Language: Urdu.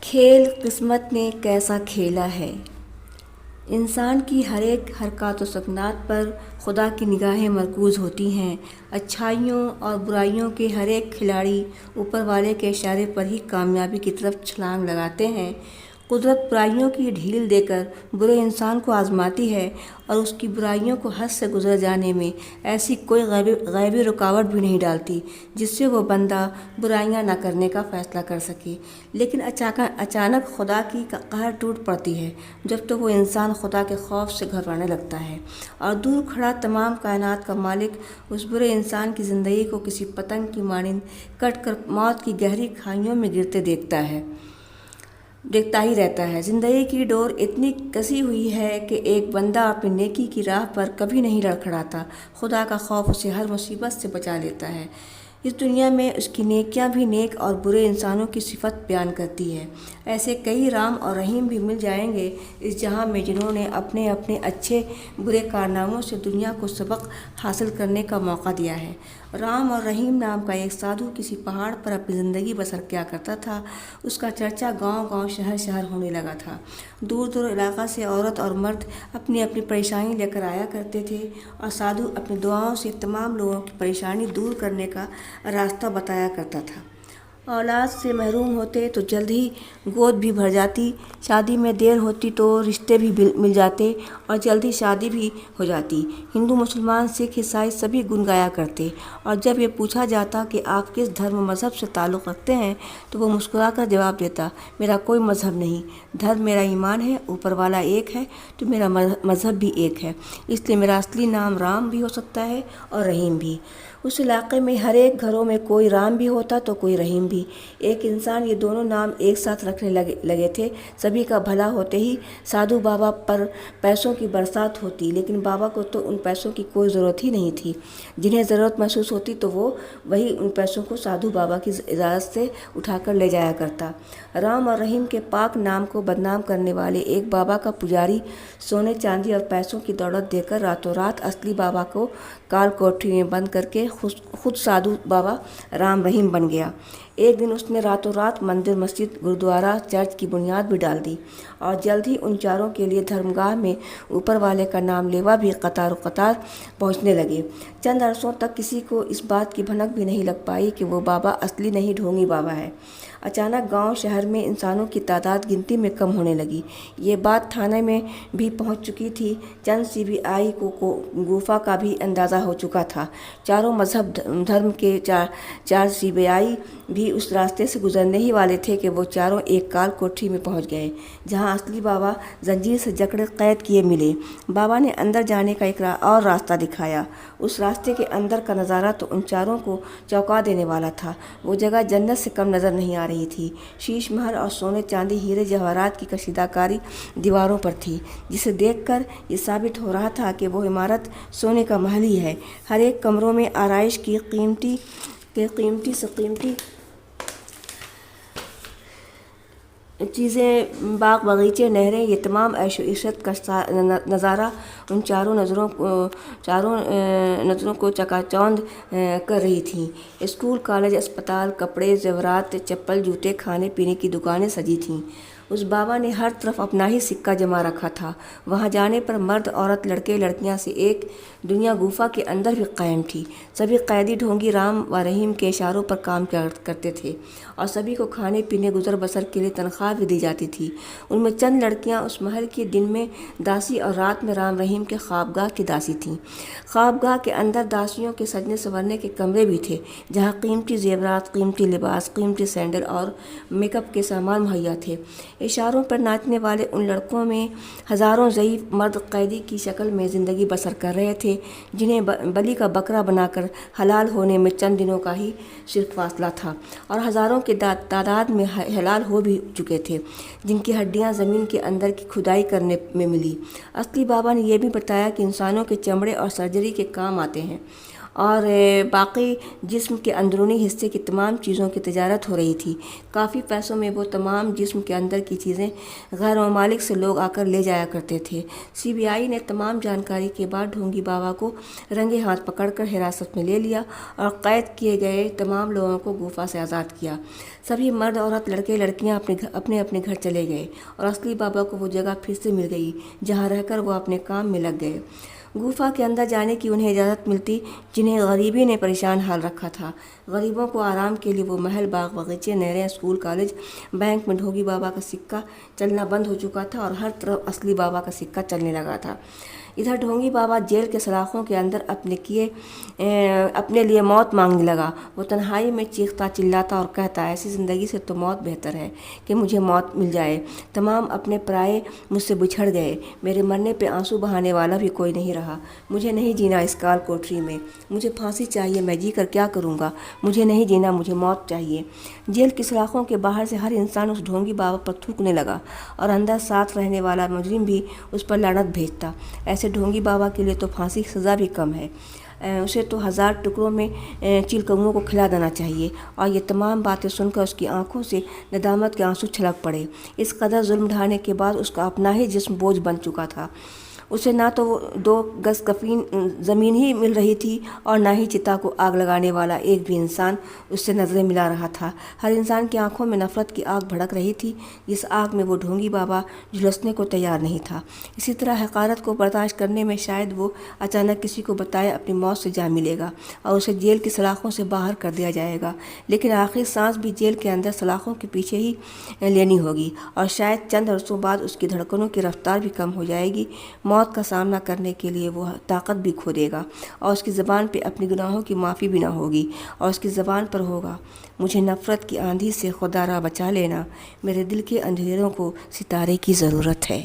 کھیل قسمت نے کیسا کھیلا ہے۔ انسان کی ہر ایک حرکات و سکنات پر خدا کی نگاہیں مرکوز ہوتی ہیں۔ اچھائیوں اور برائیوں کے ہر ایک کھلاڑی اوپر والے کے اشارے پر ہی کامیابی کی طرف چھلانگ لگاتے ہیں۔ قدرت برائیوں کی ڈھیل دے کر برے انسان کو آزماتی ہے اور اس کی برائیوں کو حد سے گزر جانے میں ایسی کوئی غیبی رکاوٹ بھی نہیں ڈالتی جس سے وہ بندہ برائیاں نہ کرنے کا فیصلہ کر سکے۔ لیکن اچانک خدا کی قہر ٹوٹ پڑتی ہے جب تو وہ انسان خدا کے خوف سے گھبرانے لگتا ہے اور دور کھڑا تمام کائنات کا مالک اس برے انسان کی زندگی کو کسی پتنگ کی مانند کٹ کر موت کی گہری کھائیوں میں گرتے دیکھتا ہی رہتا ہے۔ زندگی کی ڈور اتنی کسی ہوئی ہے کہ ایک بندہ اپنی نیکی کی راہ پر کبھی نہیں لڑکھڑاتا۔ خدا کا خوف اسے ہر مصیبت سے بچا لیتا ہے۔ اس دنیا میں اس کی نیکیاں بھی نیک اور برے انسانوں کی صفت بیان کرتی ہے۔ ایسے کئی رام اور رحیم بھی مل جائیں گے اس جہاں میں جنہوں نے اپنے اپنے اچھے برے کارناموں سے دنیا کو سبق حاصل کرنے کا موقع دیا ہے۔ رام اور رحیم نام کا ایک سادھو کسی پہاڑ پر اپنی زندگی بسر کیا کرتا تھا۔ اس کا چرچا گاؤں گاؤں شہر شہر ہونے لگا تھا۔ دور دور علاقہ سے عورت اور مرد اپنی اپنی پریشانی لے کر آیا کرتے تھے اور سادھو اپنی دعاؤں سے تمام لوگوں کی پریشانی دور کرنے کا راستہ بتایا کرتا تھا۔ اولاد سے محروم ہوتے تو جلد ہی گود بھی بھر جاتی، شادی میں دیر ہوتی تو رشتے بھی مل جاتے اور جلد ہی شادی بھی ہو جاتی۔ ہندو، مسلمان، سکھ، عیسائی سبھی گن گایا کرتے اور جب یہ پوچھا جاتا کہ آپ کس دھرم و مذہب سے تعلق رکھتے ہیں تو وہ مسکرا کر جواب دیتا، میرا کوئی مذہب نہیں، دھرم میرا ایمان ہے، اوپر والا ایک ہے تو میرا مذہب بھی ایک ہے، اس لیے میرا اصلی نام رام بھی ہو سکتا ہے اور رحیم بھی۔ اس علاقے میں ہر ایک گھروں میں کوئی رام بھی ہوتا تو کوئی رحیم بھی۔ ایک انسان یہ دونوں نام ایک ساتھ رکھنے لگے تھے۔ سبھی کا بھلا ہوتے ہی سادھو بابا پر پیسوں کی برسات ہوتی، لیکن بابا کو تو ان پیسوں کی کوئی ضرورت ہی نہیں تھی۔ جنہیں ضرورت محسوس ہوتی تو وہی ان پیسوں کو سادھو بابا کی اجازت سے اٹھا کر لے جایا کرتا۔ رام اور رحیم کے پاک نام کو بدنام کرنے والے ایک بابا کا پجاری سونے چاندی اور پیسوں کی دولت دے کر راتوں رات اصلی بابا کو کال کوٹری میں بند کر کے خود سادھو بابا رام رحیم بن گیا۔ ایک دن اس نے راتوں رات مندر، مسجد، گرودوارا، چرچ کی بنیاد بھی ڈال دی اور جلد ہی ان چاروں کے لیے دھرمگاہ میں اوپر والے کا نام لیوا بھی قطار و قطار پہنچنے لگے۔ چند عرصوں تک کسی کو اس بات کی بھنک بھی نہیں لگ پائی کہ وہ بابا اصلی نہیں ڈھونگی بابا ہے۔ اچانک گاؤں شہر میں انسانوں کی تعداد گنتی میں کم ہونے لگی۔ یہ بات تھانے میں بھی پہنچ چکی تھی۔ چند CBI کو گوفا کا بھی اندازہ ہو چکا تھا۔ چاروں مذہب دھرم کے چار CBI بھی اس راستے سے گزرنے ہی والے تھے کہ وہ چاروں ایک کال کوٹری میں پہنچ گئے جہاں اصلی بابا زنجیر سے جکڑے قید کیے ملے۔ بابا نے اندر جانے کا ایک اور راستہ دکھایا۔ اس راستے کے اندر کا نظارہ تو ان چاروں کو چونکا دینے والا تھا۔ وہ جگہ جنت سے کم نظر نہیں آ رہی تھی۔ شیش محل اور سونے چاندی ہیرے جواہرات کی کشیدہ کاری دیواروں پر تھی، جسے دیکھ کر یہ ثابت ہو رہا تھا کہ وہ عمارت سونے کا محل ہی ہے۔ ہر ایک کمروں میں آرائش کی قیمتی سے قیمتی چیزیں، باغ باغیچے، نہریں، یہ تمام عیش و عشرت کا نظارہ ان چاروں نظروں کو چکا چوند کر رہی تھیں۔ اسکول، کالج، اسپتال، کپڑے، زیورات، چپل، جوتے، کھانے پینے کی دکانیں سجی تھیں۔ اس بابا نے ہر طرف اپنا ہی سکہ جما رکھا تھا۔ وہاں جانے پر مرد، عورت، لڑکے لڑکیاں سے ایک دنیا گوفا کے اندر بھی قائم تھی۔ سبھی قیدی ڈھونگی رام و رحیم کے اشاروں پر کام کرتے تھے اور سبھی کو کھانے پینے، گزر بسر کے لیے تنخواہ بھی دی جاتی تھی۔ ان میں چند لڑکیاں اس محل کی دن میں داسی اور رات میں رام رحیم کے خوابگاہ کی داسی تھیں۔ خوابگاہ کے اندر داسیوں کے سجنے سنورنے کے کمرے بھی تھے جہاں قیمتی زیورات، قیمتی لباس، قیمتی سینڈل اور میک اپ کے سامان مہیا تھے۔ اشاروں پر ناچنے والے ان لڑکوں میں ہزاروں ضعیف مرد قیدی کی شکل میں زندگی بسر کر رہے تھے جنہیں بلی کا بکرا بنا کر حلال ہونے میں چند دنوں کا ہی صرف فاصلہ تھا اور ہزاروں کی تعداد میں حلال ہو بھی چکے تھے جن کی ہڈیاں زمین کے اندر کی کھدائی کرنے میں ملی۔ اصلی بابا نے یہ بھی بتایا کہ انسانوں کے چمڑے اور سرجری کے کام آتے ہیں اور باقی جسم کے اندرونی حصے کی تمام چیزوں کی تجارت ہو رہی تھی۔ کافی پیسوں میں وہ تمام جسم کے اندر کی چیزیں غیر ممالک سے لوگ آ کر لے جایا کرتے تھے۔ CBI نے تمام جانکاری کے بعد ڈھونگی بابا کو رنگے ہاتھ پکڑ کر حراست میں لے لیا اور قید کیے گئے تمام لوگوں کو گوفا سے آزاد کیا۔ سبھی مرد، عورت، لڑکے، لڑکیاں اپنے اپنے گھر چلے گئے اور اصلی بابا کو وہ جگہ پھر سے مل گئی جہاں رہ کر وہ اپنے کام میں لگ گئے۔ گوفا کے اندر جانے کی انہیں اجازت ملتی جنہیں غریبی نے پریشان حال رکھا تھا۔ غریبوں کو آرام کے لیے وہ محل، باغ باغیچے، نہریں، اسکول، کالج، بینک میں ڈھونگی بابا کا سکہ چلنا بند ہو چکا تھا اور ہر طرف اصلی بابا کا سکہ چلنے لگا تھا۔ ادھر ڈھونگی بابا جیل کے سلاخوں کے اندر اپنے لیے موت مانگنے لگا۔ وہ تنہائی میں چیختا چلاتا اور کہتا، ایسی زندگی سے تو موت بہتر ہے کہ مجھے موت مل جائے۔ تمام اپنے پرائے مجھ سے بچھڑ گئے، میرے مرنے پہ آنسو بہانے والا بھی کوئی نہیں رہا۔ مجھے نہیں جینا اس کال کوٹری میں، مجھے پھانسی چاہیے، میں جی کر کیا کروں گا؟ مجھے نہیں جینا، مجھے موت چاہیے۔ جیل کی سلاخوں کے باہر سے ہر انسان اس ڈھونگی بابا پر تھوکنے لگا اور اندر ساتھ رہنے والا مجرم بھی اس پر لعنت بھیجتا۔ ایسے ڈھونگی بابا کے لیے تو پھانسی کی سزا بھی کم ہے، اسے تو 1000 ٹکڑوں میں چیل کوں کو کھلا دینا چاہیے۔ اور یہ تمام باتیں سن کر اس کی آنکھوں سے ندامت کے آنسو چھلک پڑے۔ اس قدر ظلم ڈھانے کے بعد اس کا اپنا ہی جسم بوجھ بن چکا تھا۔ اسے نہ تو 2 گز کفین زمین ہی مل رہی تھی اور نہ ہی چتا کو آگ لگانے والا ایک بھی انسان اس سے نظریں ملا رہا تھا۔ ہر انسان کی آنکھوں میں نفرت کی آگ بھڑک رہی تھی، جس آگ میں وہ ڈھونگی بابا جھلسنے کو تیار نہیں تھا۔ اسی طرح حقارت کو برداشت کرنے میں شاید وہ اچانک کسی کو بتائے اپنی موت سے جا ملے گا اور اسے جیل کی سلاخوں سے باہر کر دیا جائے گا، لیکن آخری سانس بھی جیل کے اندر سلاخوں کے پیچھے ہی لینی ہوگی اور شاید چند عرصوں بعد اس کی دھڑکنوں کی رفتار بھی کم ہو جائے گی۔ موت کا سامنا کرنے کے لیے وہ طاقت بھی کھو دے گا اور اس کی زبان پہ اپنے گناہوں کی معافی بھی نہ ہوگی اور اس کی زبان پر ہوگا، مجھے نفرت کی آندھی سے خدا را بچا لینا، میرے دل کے اندھیروں کو ستارے کی ضرورت ہے۔